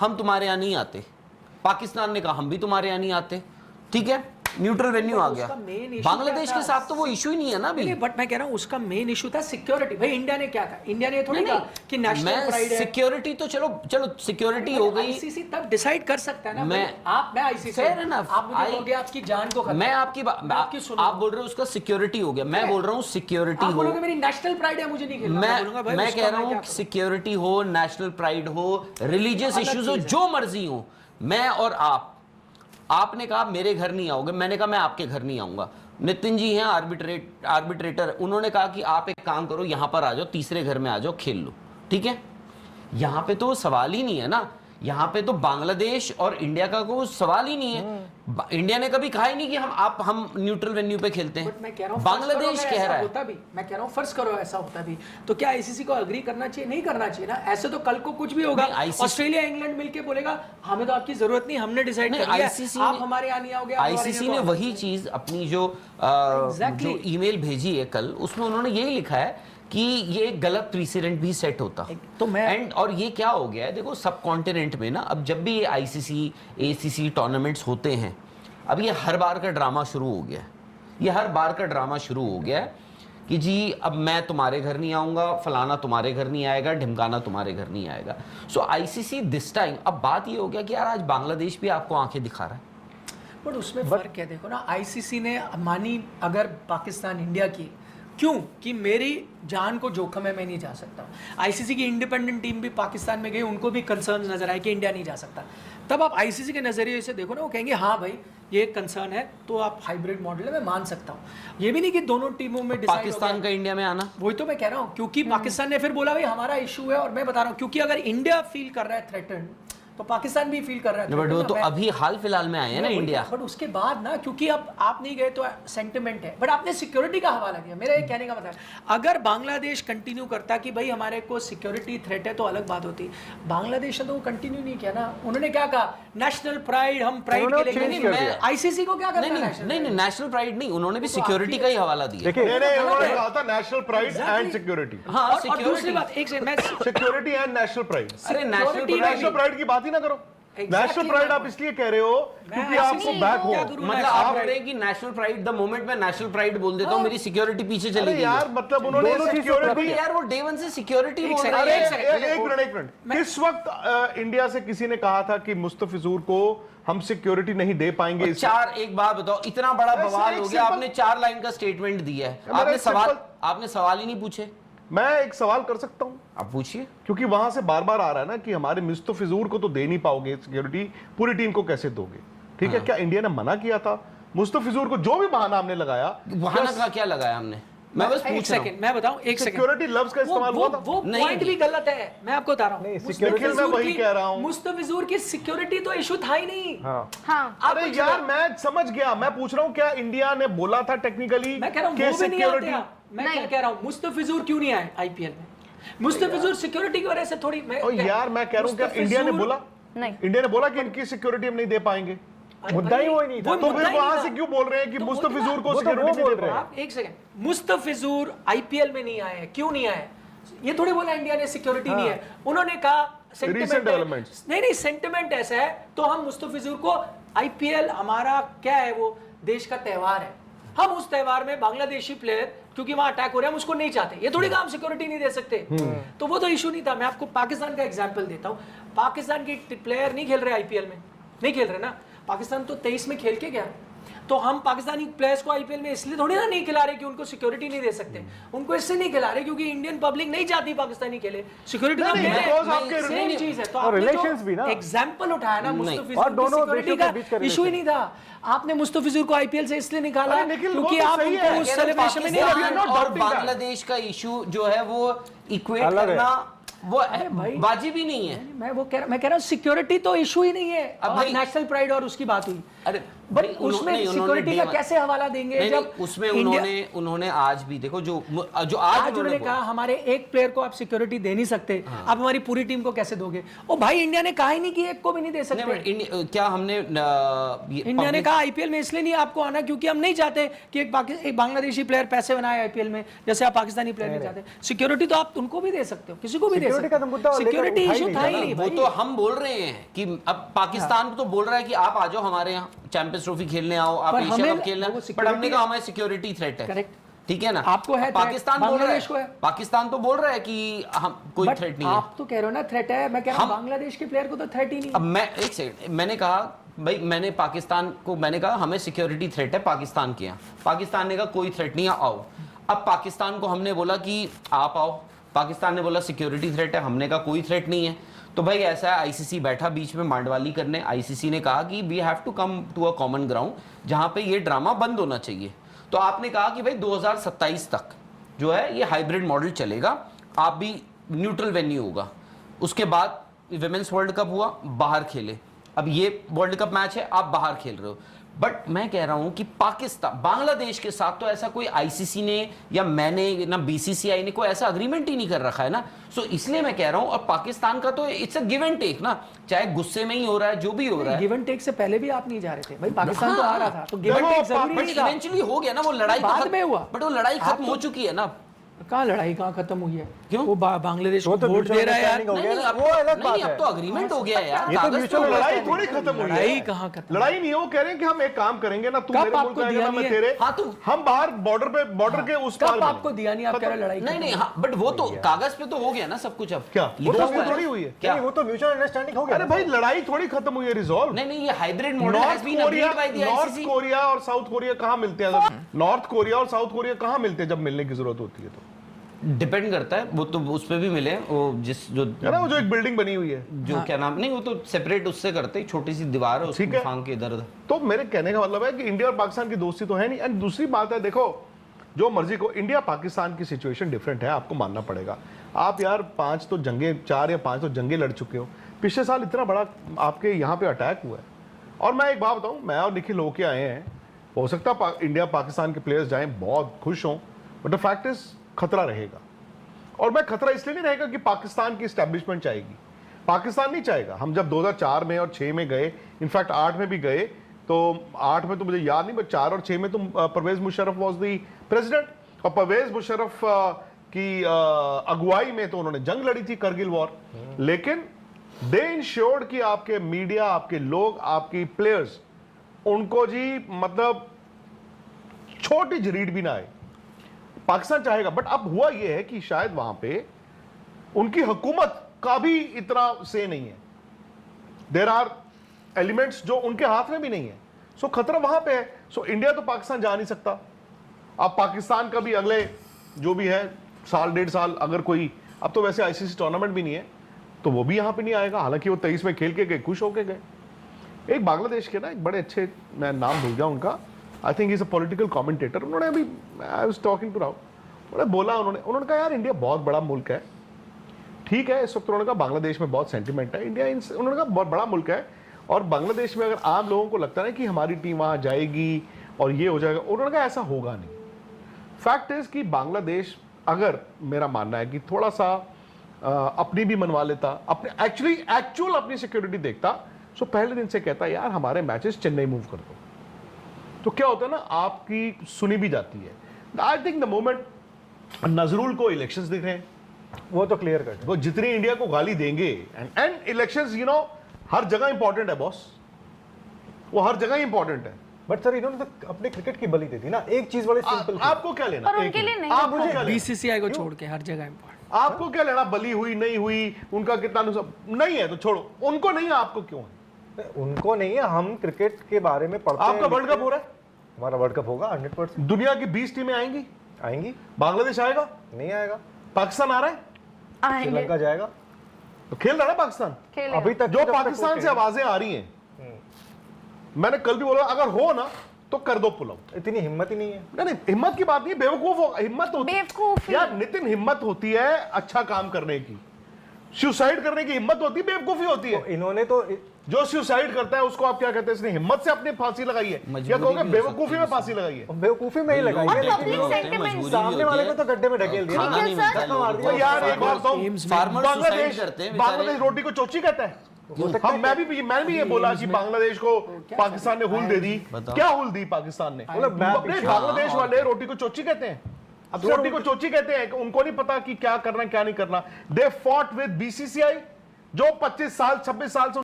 हम तुम्हारे यहाँ नहीं आते, पाकिस्तान ने कहा हम भी तुम्हारे यहाँ नहीं आते, ठीक है, न्यूट्रल वेन्यू आ गया। बांग्लादेश के साथ तो वो इशू ही नहीं है ना अभी। बट मैं कह रहा हूँ उसका मेन इशू था सिक्योरिटी। भाई इंडिया ने क्या कहा, इंडिया ने थोड़ी कहा कि नेशनल प्राइड है। सिक्योरिटी तो चलो सिक्योरिटी हो गई, आईसीसी तब डिसाइड कर सकता है ना। मैं आईसीसी आप मुझे बोलोगे आपकी जान को खतरा, मैं आपकी आप बोल रहे हो उसका सिक्योरिटी हो गया, मैं बोल रहा हूँ सिक्योरिटी हो, मेरी नेशनल प्राइड है मुझे नहीं खेलना। मैं कह रहा हूँ सिक्योरिटी हो, नेशनल प्राइड हो, रिलीजियस इश्यूज हो, जो मर्जी हो, मैं और आपने कहा मेरे घर नहीं आओगे, मैंने कहा मैं आपके घर नहीं आऊंगा। नितिन जी हैं आर्बिट्रेटर, उन्होंने कहा कि आप एक काम करो, यहां पर आ जाओ, तीसरे घर में आ जाओ, खेल लो, ठीक है। यहां पे तो सवाल ही नहीं है ना, यहां पे तो बांग्लादेश और इंडिया का कोई सवाल ही नहीं है। इंडिया ने कभी कहा ही नहीं कि हम न्यूट्रल वेन्यू पे खेलते हैं। मैं कह रहा हूं बांग्लादेश कह रहा है। होता भी, मैं कह रहा हूं फर्ज करो ऐसा होता भी, तो क्या आईसीसी को एग्री करना चाहिए? नहीं करना चाहिए ना। ऐसे तो कल को कुछ भी होगा, ऑस्ट्रेलिया इंग्लैंड मिलके बोलेगा हमें तो आपकी जरूरत नहीं, हमने डिसाइड कर लिया, आप हमारे यहाँ नहीं आओगे। आईसीसी ने वही चीज अपनी जो ईमेल भेजी है कल, उसमें उन्होंने यही लिखा है कि ये गलत प्रीसिडेंट भी सेट होता। तो मैं और ये क्या हो गया है, देखो सब कॉन्टिनेंट में ना, अब जब भी ये आईसीसी एसीसी टूर्नामेंट्स होते हैं, अब ये हर बार का ड्रामा शुरू हो गया है, ये हर बार का ड्रामा शुरू हो गया है कि जी अब मैं तुम्हारे घर नहीं आऊंगा, फलाना तुम्हारे घर नहीं आएगा, ढिमकाना तुम्हारे घर नहीं आएगा। सो आईसीसी दिस टाइम, अब बात ये हो गया कि यार आज बांग्लादेश भी आपको आंखें दिखा रहा है। बट उसमें फर्क क्या, देखो ना, आईसीसी ने मानी अगर पाकिस्तान इंडिया की, क्यों कि मेरी जान को जोखिम है, मैं नहीं जा सकता। आईसीसी की इंडिपेंडेंट टीम भी पाकिस्तान में गई, उनको भी कंसर्न नजर आए कि इंडिया नहीं जा सकता। तब आप आईसीसी के नजरिए से देखो ना, वो कहेंगे हाँ भाई ये एक कंसर्न है, तो आप हाइब्रिड मॉडल है, मैं मान सकता हूँ। ये भी नहीं कि दोनों टीमों में पाकिस्तान का इंडिया में आना, वही तो मैं कह रहा हूँ, क्योंकि पाकिस्तान ने फिर बोला भाई हमारा इशू है, और मैं बता रहा हूँ क्योंकि अगर इंडिया फील कर रहा है थ्रेटन, तो पाकिस्तान भी फील कर रहा है। बट वो तो अभी हाल फिलहाल में आए हैं ना इंडिया। बट उसके बाद ना, क्योंकि अब आप नहीं गए तो सेंटिमेंट है, बट आपने सिक्योरिटी का हवाला दिया। मेरा ये कहने का मतलब, अगर बांग्लादेश कंटिन्यू करता कि भाई हमारे को सिक्योरिटी थ्रेट है, तो अलग बात होती। बांग्लादेश ने तो कंटिन्यू नहीं किया ना। उन्होंने क्या कहा, नेशनल प्राइड, हम प्राइड के लिए। आईसीसी को क्या करना है? नहीं नेशनल प्राइड नहीं, उन्होंने भी सिक्योरिटी का ही हवाला दिया। उन्होंने कहा था नेशनल प्राइड एंड सिक्योरिटी। हाँ, और दूसरी बात, एक second, security and national pride. अरे नेशनल प्राइड की बात ही ना करो। नेशनल प्राइड आप इसलिए कह रहे हो क्योंकि आपको बैक हो, मतलब आप कह रहे हैं कि नेशनल प्राइड, द मोमेंट मैं नेशनल प्राइड बोल देता हूं, मेरी सिक्योरिटी पीछे चली गई यार। मतलब उन्होंने सिक्योरिटी, यार वो डे वन से सिक्योरिटी बोल रहे हैं। एक मिनट, किस वक्त इंडिया से किसी ने कहा था कि मुस्तफिजुर को हम सिक्योरिटी नहीं दे पाएंगे? एक बात बताओ, इतना बड़ा बवाल हो गया, आपने 4 लाइन का स्टेटमेंट दिया है, आपने सवाल ही नहीं पूछे। मैं एक सवाल कर सकता हूं? आप पूछिए। क्योंकि वहां से बार बार आ रहा है ना कि हमारे मुस्तफिजुर को तो दे नहीं पाओगे सिक्योरिटी, पूरी टीम को कैसे दोगे? ठीक है, क्या इंडिया ने मना किया था मुस्तफिजुर को? जो भी बहाना हमने लगाया, बहाना का क्या लगाया हमने? मैं बस पूछ रहा हूं। मैं बताऊं, एक सेकंड, सिक्योरिटी लफ्ज का इस्तेमाल हुआ था। वो पॉइंट भी गलत है, मैं आपको बता रहा हूं। सिक्योरिटी मैं वही कह रहा हूं, मुस्तफिजुर की सिक्योरिटी तो इशू था ही नहीं। हाँ। अरे यार मैं समझ गया, मैं पूछ रहा हूं क्या इंडिया ने बोला था टेक्निकली? मैं कह रहा हूं वो भी नहीं आते। मैं क्या कह रहा हूं, मुस्तफिजुर क्यों नहीं आए आईपीएल में? मुस्तफिजुर सिक्योरिटी की वजह से थोड़ी। यार मैं कह रहा हूं क्या इंडिया ने बोला? नहीं, इंडिया ने बोला कि इनकी सिक्योरिटी हम नहीं दे पाएंगे। मुद्दा ही वही नहीं था, तो फिर वहां से क्यों बोल रहे हैं कि मुस्तफिजुर को सिक्योरिटी नहीं दे रहे हैं? एक सेकंड, मुस्तफिजुर आईपीएल में नहीं आए, क्यों नहीं आए? ये थोड़ी बोला इंडिया ने सिक्योरिटी नहीं है। उन्होंने कहा सेंटिमेंट, नहीं सेंटिमेंट ऐसा है, तो हम मुस्तफिजुर को, आईपीएल हमारा क्या है, वो देश का त्योहार है, हम उस त्योहार में बांग्लादेशी प्लेयर, क्योंकि वहां अटैक हो रहा है, हम उसको नहीं चाहते। ये थोड़ी काम सिक्योरिटी नहीं दे सकते। तो वो तो इशू नहीं था। मैं आपको पाकिस्तान का एग्जांपल देता हूं। पाकिस्तान के प्लेयर नहीं खेल रहे आईपीएल में, नहीं खेल रहे ना। पाकिस्तान तो 23 में खेल के गया, तो हम पाकिस्तानी प्लेयर्स को आईपीएल में इसलिए थोड़ी ना नहीं खिला रहे कि उनको सिक्योरिटी नहीं दे सकते। उनको इससे नहीं खिला रहे क्योंकि इंडियन पब्लिक नहीं चाहती पाकिस्तानी खेले, सिक्योरिटी का सेम चीज है। तो रिलेशंस भी ना एग्जांपल उठाया ना, मुस्तफिजुर की सिक्योरिटी का इशू ही नहीं था। आपने मुस्तफिजुर को आईपीएल से इसलिए निकाला क्योंकि आप उनको उस सेलिब्रेशन में नहीं रखे। और बांग्लादेश का इशू जो है वो इक्वेट करना वो वाजिब ही नहीं है। मैं कह रहा हूँ सिक्योरिटी तो इशू ही नहीं है। अब नेशनल प्राइड और उसकी बात हुई। अरे बट उसमें सिक्योरिटी का कैसे हवाला देंगे जब उसमें उन्होंने आज भी देखो जो आज उन्होंने कहा हमारे एक प्लेयर को आप सिक्योरिटी दे नहीं सकते, आप हमारी पूरी टीम को कैसे दोगे? ओ भाई इंडिया ने कहा ही नहीं कि एक को भी नहीं दे सकते। क्या हमने इंडिया ने कहा आईपीएल में इसलिए नहीं आपको आना क्योंकि हम नहीं चाहते कि एक बांग्लादेशी प्लेयर पैसे बनाए आईपीएल में, जैसे आप पाकिस्तानी प्लेयर नहीं चाहते। सिक्योरिटी तो आप उनको भी दे सकते हो, किसी को भी दे सकते हो। सिक्योरिटी इशू था ही नहीं। वो तो हम बोल रहे हैं कि अब पाकिस्तान तो बोल रहा है कि आप आ जाओ हमारे यहाँ चैंपियंस ट्रॉफी खेलने आओ, आप एशिया कप खेलना, बट हमने कहा हमारी सिक्योरिटी थ्रेट है। ठीक है ना, आपको है पाकिस्तान बोल रहा है, पाकिस्तान तो बोल रहा है कि हम कोई थ्रेट नहीं है। आप तो कह रहे हो ना थ्रेट है, मैं कह रहा हूं बांग्लादेश के प्लेयर को तो थ्रेट ही नहीं। अब मैं एक सेकंड, मैंने कहा भाई, मैंने पाकिस्तान को मैंने कहा हमें सिक्योरिटी थ्रेट है पाकिस्तान के यहाँ, पाकिस्तान ने कहा कोई थ्रेट नहीं है आओ। अब पाकिस्तान को हमने बोला कि आप आओ, पाकिस्तान ने बोला सिक्योरिटी थ्रेट है, हमने कहा कोई थ्रेट नहीं है। तो भाई ऐसा है, आईसीसी बैठा बीच में मांडवाली करने, आईसीसी ने कहा कि we have to come to a common ground जहां पे ये ड्रामा बंद होना चाहिए। तो आपने कहा कि भाई 2027 तक जो है ये हाइब्रिड मॉडल चलेगा, आप भी न्यूट्रल वेन्यू होगा। उसके बाद विमेंस वर्ल्ड कप हुआ, बाहर खेले, अब ये वर्ल्ड कप मैच है, आप बाहर खेल रहे हो। बट मैं कह रहा हूं कि पाकिस्तान बांग्लादेश के साथ तो ऐसा कोई आईसीसी ने या मैंने ना बीसीसीआई ने कोई ऐसा अग्रीमेंट ही नहीं कर रखा है ना। सो इसलिए मैं कह रहा हूं, और पाकिस्तान का तो it's a give and take ना, चाहे गुस्से में ही हो रहा है, जो भी हो रहा है। गिव एंड टेक से पहले भी आप नहीं जा रहे थे भाई, पाकिस्तान तो आ रहा था, तो गिव एंड टेक जरूरी नहीं था। इवेंचुअली हो गया ना वो लड़ाई, बाद में हुआ, बट वो लड़ाई खत्म हो चुकी है ना। कहाँ लड़ाई कहाँ खत्म हुई है? क्यों? वो बांग्लादेश को वोट दे रहा है यार। वो अलग बात है। अब तो अग्रीमेंट हो गया है यार। ये तो म्यूचुअल लड़ाई थोड़ी खत्म हुई है। लड़ाई कहाँ खत्म? लड़ाई नहीं है, वो कह रहे हैं कि हम एक काम करेंगे ना, तू मेरे मुल्क में आएगा ना, मैं तेरे। हाँ तो हम बाहर बॉर्डर के उस पार कब आपको दिया नहीं, आप कह रहे लड़ाई? नहीं, हाँ, बट वो तो कागज पे तो हो गया ना सब कुछ। अब क्या वो तो थोड़ी हुई है? क्या वो तो म्यूचुअल अंडरस्टैंडिंग हो गया। अरे भाई लड़ाई थोड़ी खत्म हुई है, रिजॉल्व। नहीं, ये hybrid model has been agreed by the north ICC. Korea और साउथ कोरिया कहाँ मिलते हैं? नॉर्थ कोरिया और साउथ कोरिया कहाँ मिलते हैं जब मिलने की जरूरत होती है? तो डिपेंड करता है, वो तो उस पे भी मिले, वो जिस जो वो जो एक बिल्डिंग बनी हुई है, जो क्या नाम, नहीं वो तो सेपरेट उससे करते ही, छोटी सी दीवार है उसको फांग के इधर उधर। तो मेरे कहने का मतलब है कि इंडिया और पाकिस्तान की दोस्ती तो है नहीं। एंड दूसरी बात है, देखो जो मर्जी को, इंडिया पाकिस्तान की सिचुएशन डिफरेंट है, आपको मानना पड़ेगा। आप यार 4 या 5 तो जंगे लड़ चुके हो। पिछले साल इतना बड़ा आपके यहाँ पे अटैक हुआ है। और मैं एक बात बताऊँ, मैं और निखिल होके आए हैं, हो सकता है इंडिया पाकिस्तान के प्लेयर्स जाएं, बहुत खुश हों, बट द फैक्ट इज खतरा रहेगा। और मैं खतरा इसलिए नहीं रहेगा कि पाकिस्तान की एस्टैब्लिशमेंट चाहेगी, पाकिस्तान नहीं चाहेगा। हम जब 2004 में और 6 में गए, इनफैक्ट 8 में भी गए, तो 8 में तो मुझे याद नहीं, बट 4 और 6 में तो Parvez Musharraf was the president, और परवेज मुशर्रफ की अगुवाई में तो उन्होंने जंग लड़ी थी, करगिल वॉर। लेकिन दे इंश्योर्ड कि आपके मीडिया, आपके लोग, आपकी प्लेयर्स, उनको जी मतलब छोटी जरीड भी ना आए। पाकिस्तान चाहेगा, बट अब हुआ यह है कि शायद वहां पे उनकी हुकूमत का भी इतना से नहीं है। देयर आर एलिमेंट्स जो उनके हाथ में भी नहीं है। सो खतरा वहां पे है। सो इंडिया तो पाकिस्तान जा नहीं सकता। अब पाकिस्तान का भी अगले जो भी है साल 1.5 साल, अगर कोई, अब तो वैसे आईसीसी टूर्नामेंट भी नहीं है, तो वो भी यहां पे नहीं आएगा। हालांकि वो 23 में खेल के गए, खुश होके गए। एक बांग्लादेश के ना एक बड़े अच्छे, मैं नाम भूल गया उनका, I think is a political commentator, उन्होंने अभी, I was talking to Rahul, उन्होंने बोला, उन्होंने कहा यार इंडिया बहुत बड़ा मुल्क है, ठीक है इस वक्त उन्होंने कहा बांग्लादेश में बहुत सेंटिमेंट है, इंडिया उन्होंने कहा बहुत बड़ा मुल्क है, और बांग्लादेश में अगर आम लोगों को लगता है कि हमारी टीम वहाँ जाएगी और ये हो जाएगा, उन्होंने कहा ऐसा होगा नहीं। फैक्ट इज कि बांग्लादेश, अगर मेरा मानना है कि थोड़ा सा अपनी भी मनवा लेता, अपने एक्चुअल अपनी सिक्योरिटी देखता, सो पहले दिन से कहता यार हमारे मैचेस चेन्नई मूव कर दो, तो क्या होता है ना, आपकी सुनी भी जाती है। I think the moment Nazrul को इलेक्शंस दिख रहे हैं, वो तो क्लियर कर, वो जितनी इंडिया को गाली देंगे, एंड इलेक्शंस यू नो हर जगह इंपॉर्टेंट है बॉस, वो हर जगह इंपॉर्टेंट है। बट सर इन्होंने तो अपने क्रिकेट की बलि दे दी ना। एक चीज बड़ी सिंपल, आपको क्या लेना, और उनके लिए नहीं, आपको क्या लेना? बीसीसीआई को छोड़ के हर जगह इंपॉर्टेंट, आपको क्या लेना, बली हुई नहीं हुई, उनका कितना नहीं है तो छोड़ो, उनको नहीं है, आपको क्यों है? उनको नहीं है, हम क्रिकेट के बारे में पढ़ते हैं। आपका वर्ल्ड कप हो रहा है, हमारा वर्ल्ड कप होगा 100%। दुनिया की 20 टीमें आएंगी, बांग्लादेश आएगा नहीं आएगा, पाकिस्तान आ रहा है, श्रीलंका जाएगा, तो खेल रहा है पाकिस्तान। अभी तक जो पाकिस्तान से आवाजें आ रही हैं, मैंने कल भी बोला अगर हो ना तो कर दो पुल आउट। इतनी हिम्मत ही नहीं है। नहीं हिम्मत की बात नहीं, बेवकूफ हिम्मत होती बेवकूफ यार नितिन, हिम्मत होती है अच्छा काम करने की। सुसाइड करने की हिम्मत होती है, बेवकूफी होती है। इन्होंने तो जो सुसाइड करता है उसको आप क्या कहते हैं, इसने हिम्मत से अपनी फांसी लगाई है, या मजबूरी कहोगे भी हो बेवकूफी सकती में है फांसी लगाई है? बेवकूफी में ही लगाई और है, public लेकिन sentiment सामने वाले को तो गड्ढे में ढकेल दिया खाना ना, नहीं सर, मिलता धक्का मार लोगों तो को। यार एक बात कहूं, फार्मर सुसाइड बांग्लादेश करते हैं बांग्लादेश बेचारे। रोटी को चोची कहता है। हो सकता हम मैं भी ये बोला कि बांग्लादेश को पाकिस्तान ने हुल दे दी। बताओ। क्या हुल दी पाकिस्तान ने? मतलब मैं अपने पीछे- बांग्लादेश वाले रोटी को चोची कहते हैं। अब रोटी को चोची कहते हैं, उनको नहीं पता कि क्या करना क्या नहीं करना। दे फॉट विद बीसीसीआई जो 25 साल 26 साल से